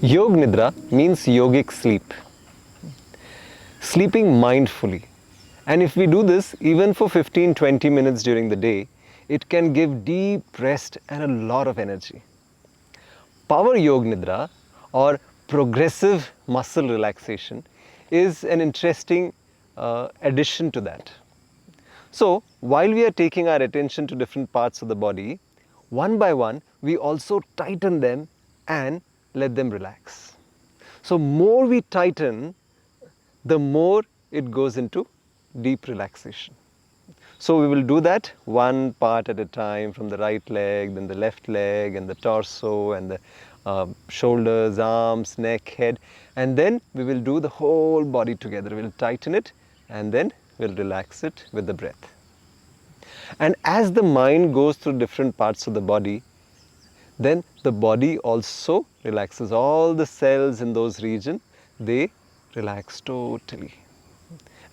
Yoga Nidra means yogic sleep, sleeping mindfully. And if we do this even for 15-20 minutes during the day, it can give deep rest and a lot of energy. Power Yoga Nidra or progressive muscle relaxation is an interesting addition to that. So, while we are taking our attention to different parts of the body, one by one, we also tighten them and let them relax. So, more we tighten, the more it goes into deep relaxation. So, we will do that one part at a time, from the right leg, then the left leg, and the torso, and the shoulders, arms, neck, head, and then we will do the whole body together. We will tighten it and then we'll relax it with the breath. And as the mind goes through different parts of the body, then the body also relaxes. All the cells in those regions, they relax totally.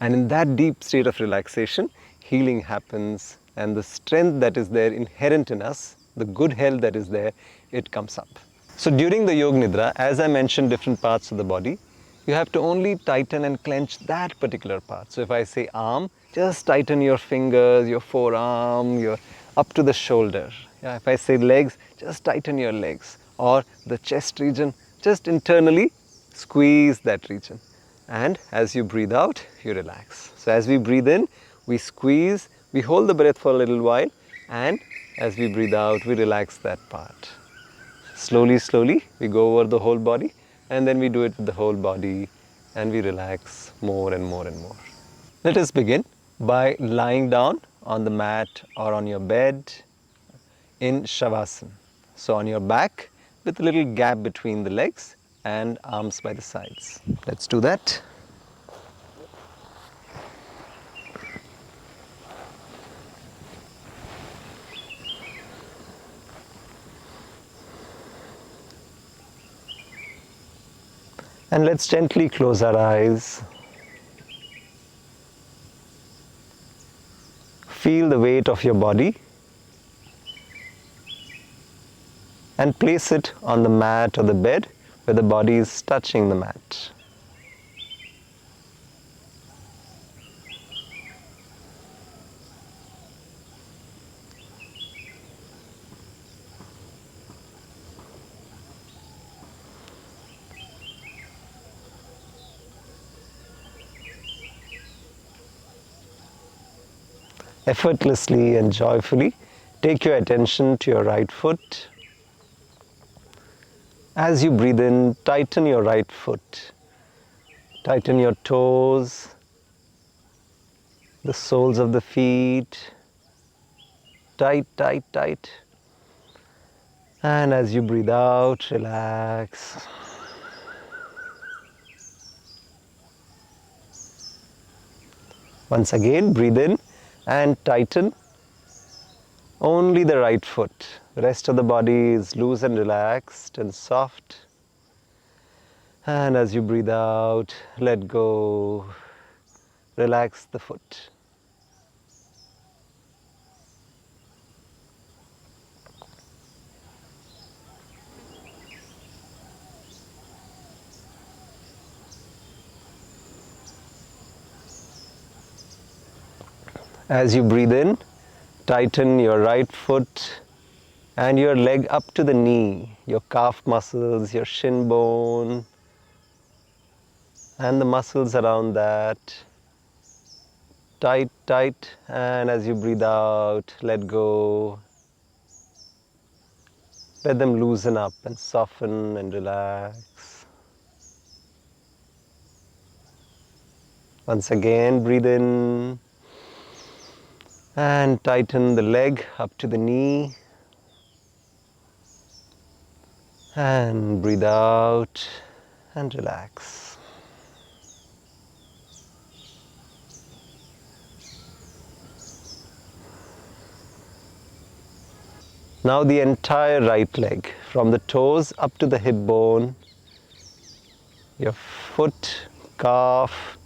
And in that deep state of relaxation, healing happens, and the strength that is there inherent in us, the good health that is there, it comes up. So during the Yoga Nidra, as I mentioned different parts of the body, you have to only tighten and clench that particular part. So if I say arm, just tighten your fingers, your forearm, your up to the shoulder. Yeah, if I say legs, just tighten your legs. Or the chest region, just internally squeeze that region. And as you breathe out, you relax. So as we breathe in, we squeeze, we hold the breath for a little while, and as we breathe out, we relax that part. Slowly, slowly, we go over the whole body, and then we do it with the whole body, and we relax more and more and more. Let us begin by lying down on the mat or on your bed in Shavasana. So on your back with a little gap between the legs and arms by the sides. Let's do that. And let's gently close our eyes. Feel the weight of your body and place it on the mat or the bed where the body is touching the mat. Effortlessly and joyfully, take your attention to your right foot. As you breathe in, tighten your right foot. Tighten your toes, the soles of the feet. Tight, tight, tight. And as you breathe out, relax. Once again, breathe in and tighten only the right foot. The rest of the body is loose and relaxed and soft. And as you breathe out, let go. Relax the foot. As you breathe in, tighten your right foot and your leg up to the knee, your calf muscles, your shin bone, and the muscles around that. Tight, tight, and as you breathe out, let go. Let them loosen up and soften and relax. Once again, breathe in and tighten the leg up to the knee. And breathe out and relax. Now the entire right leg, from the toes up to the hip bone, your foot, calf,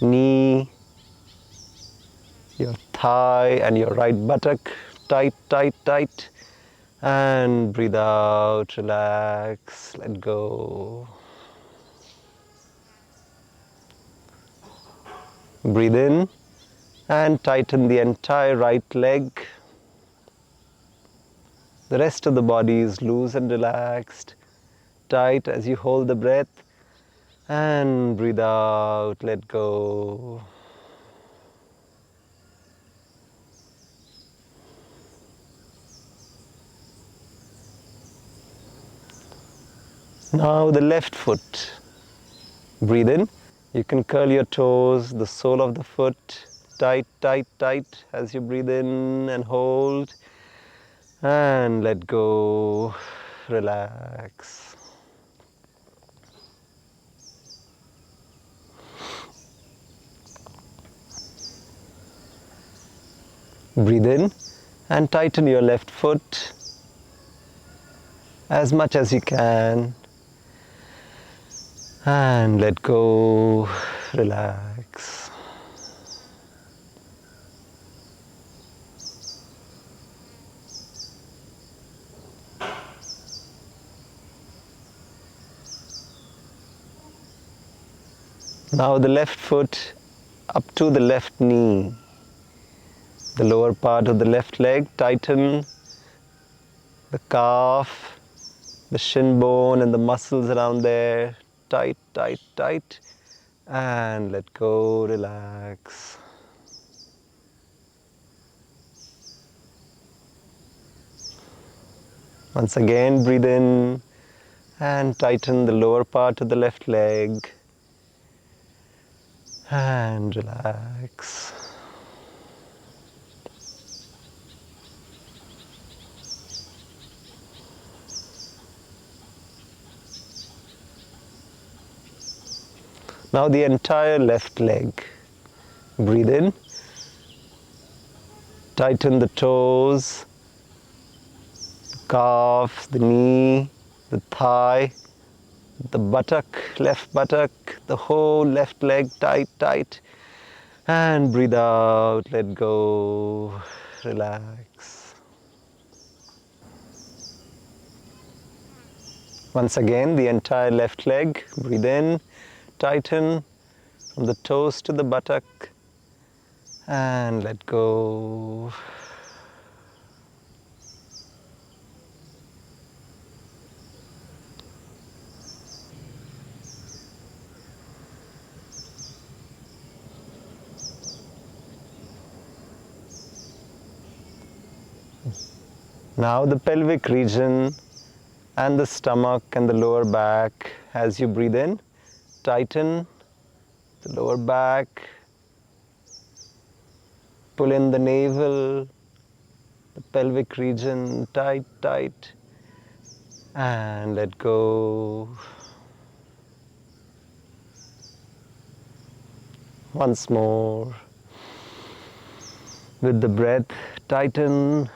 knee, your thigh and your right buttock, tight, tight, tight. And breathe out, relax, let go. Breathe in and tighten the entire right leg. The rest of the body is loose and relaxed, tight as you hold the breath. And breathe out, let go. Now the left foot. Breathe in. You can curl your toes, the sole of the foot, tight, tight, tight as you breathe in and hold. And let go. Relax. Breathe in and tighten your left foot as much as you can. And let go. Relax. Now the left foot up to the left knee. The lower part of the left leg, tighten the calf, the shin bone and the muscles around there. Tight, tight, tight. And let go, relax. Once again, breathe in and tighten the lower part of the left leg. And relax. Now the entire left leg. Breathe in. Tighten the toes, the calf, the knee, the thigh, the buttock, left buttock, the whole left leg tight, tight. And breathe out, let go, relax. Once again, the entire left leg. Breathe in, tighten from the toes to the buttock. And let go. Now the pelvic region and the stomach and the lower back. As you breathe in, tighten the lower back, pull in the navel, the pelvic region, tight, tight, and let go. Once more. With the breath, tighten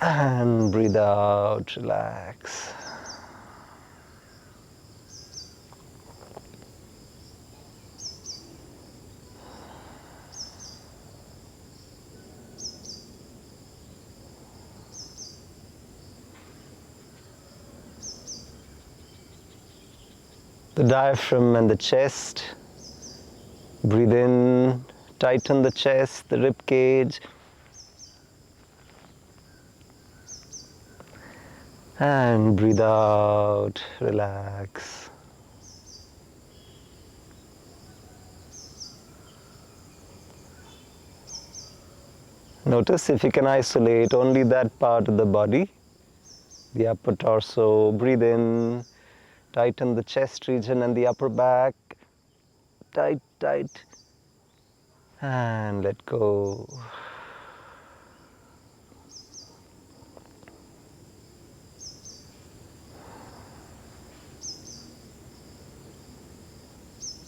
and breathe out, relax. The diaphragm and the chest. Breathe in, tighten the chest, the rib cage. And breathe out, relax. Notice if you can isolate only that part of the body, the upper torso. Breathe in, tighten the chest region and the upper back. Tight, tight. And let go.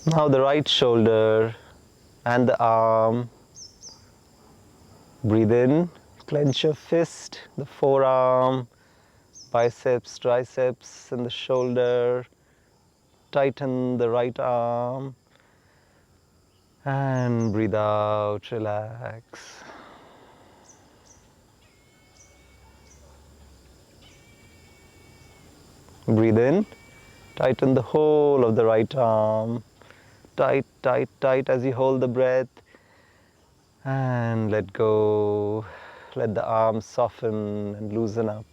Now the right shoulder and the arm. Breathe in, clench your fist, the forearm, biceps, triceps, and the shoulder. Tighten the right arm. And breathe out, relax. Breathe in, tighten the whole of the right arm. Tight, tight, tight as you hold the breath. And let go. Let the arms soften and loosen up.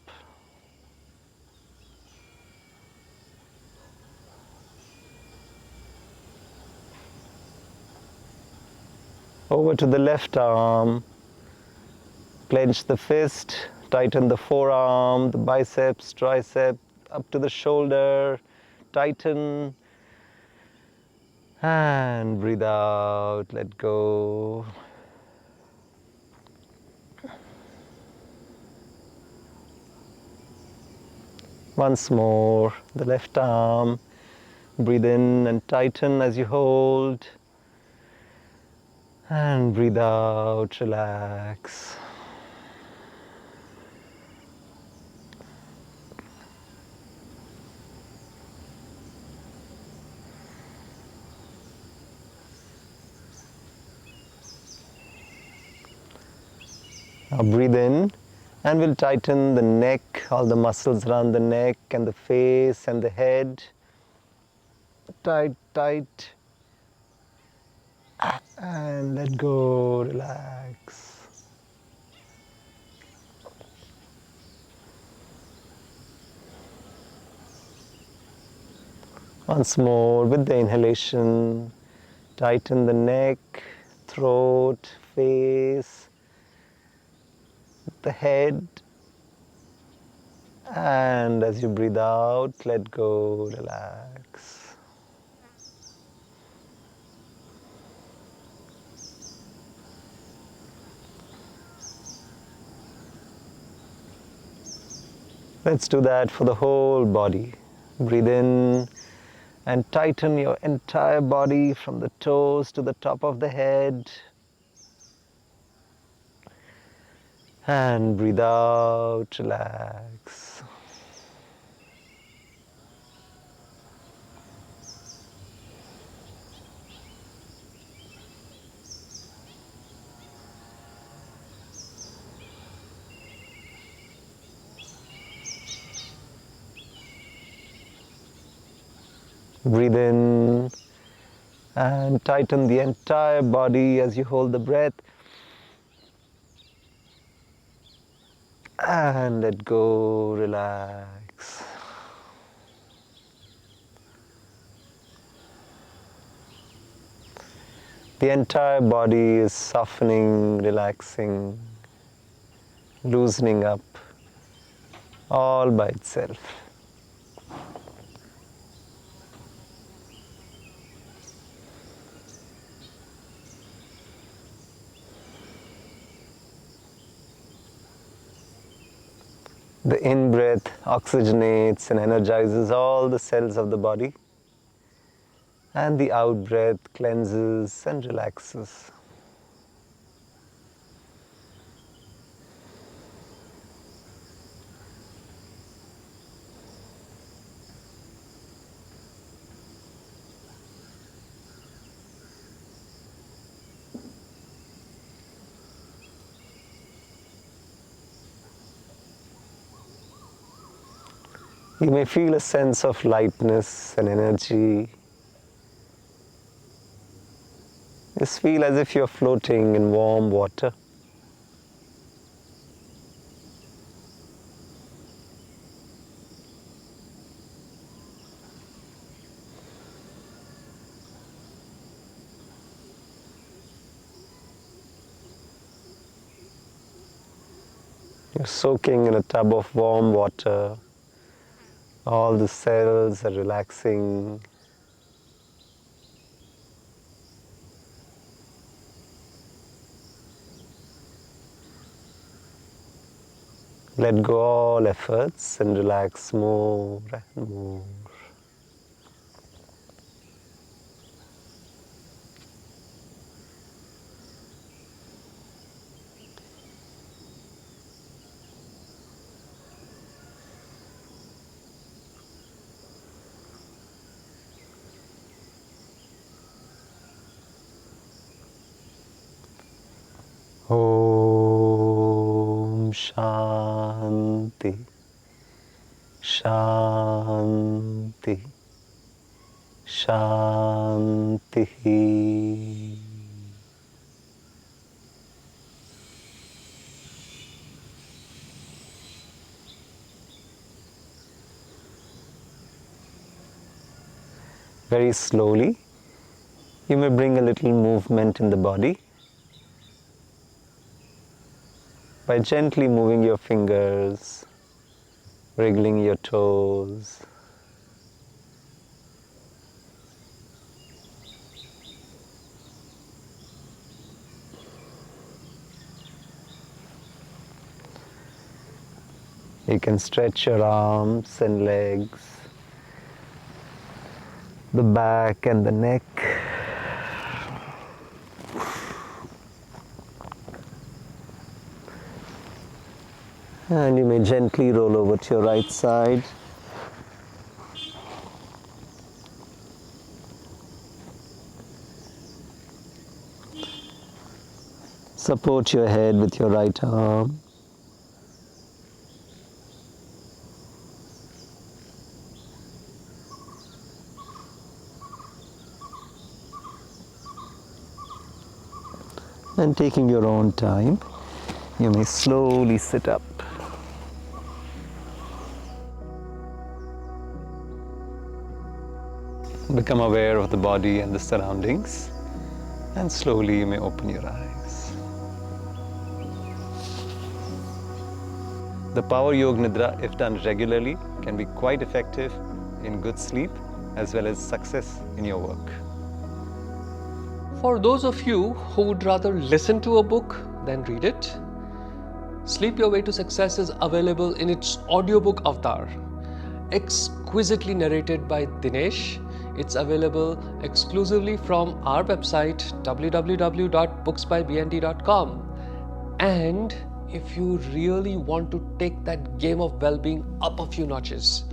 Over to the left arm. Clench the fist, tighten the forearm, the biceps, tricep, up to the shoulder, tighten. And breathe out, let go. Once more, the left arm. Breathe in and tighten as you hold. And breathe out, relax. Now breathe in and we'll tighten the neck, all the muscles around the neck and the face and the head. Tight, tight. And let go, relax. Once more with the inhalation, tighten the neck, throat, face, the head. And as you breathe out, let go, relax. Let's do that for the whole body. Breathe in and tighten your entire body from the toes to the top of the head. And breathe out, relax. Breathe in and tighten the entire body as you hold the breath. And let go, relax. The entire body is softening, relaxing, loosening up, all by itself. The in-breath oxygenates and energizes all the cells of the body, and the out-breath cleanses and relaxes. You may feel a sense of lightness and energy. Just feel as if you're floating in warm water. You're soaking in a tub of warm water. All the cells are relaxing. Let go all efforts and relax more and more. Om Shanti, Shanti. Shanti. Very slowly, you may bring a little movement in the body by gently moving your fingers, wriggling your toes. You can stretch your arms and legs, the back and the neck. And you may gently roll over to your right side. Support your head with your right arm. And taking your own time, you may slowly sit up. Become aware of the body and the surroundings, and slowly you may open your eyes. The Power Yoga Nidra, if done regularly, can be quite effective in good sleep as well as success in your work. For those of you who would rather listen to a book than read it, Sleep Your Way to Success is available in its audiobook avatar, exquisitely narrated by Dinesh. It's available exclusively from our website www.booksbybnd.com. And if you really want to take that game of well-being up a few notches,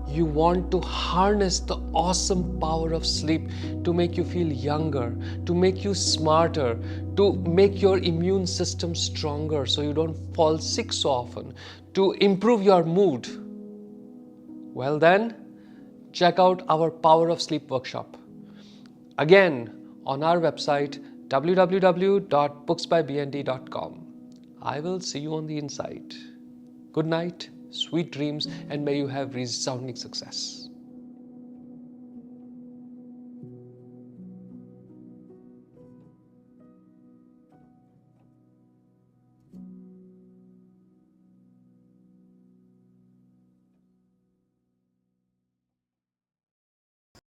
you want to harness the awesome power of sleep to make you feel younger, to make you smarter, to make your immune system stronger so you don't fall sick so often, to improve your mood, well then, check out our Power of Sleep workshop. Again, on our website www.booksbybnd.com. I will see you on the inside. Good night, sweet dreams, and may you have resounding success.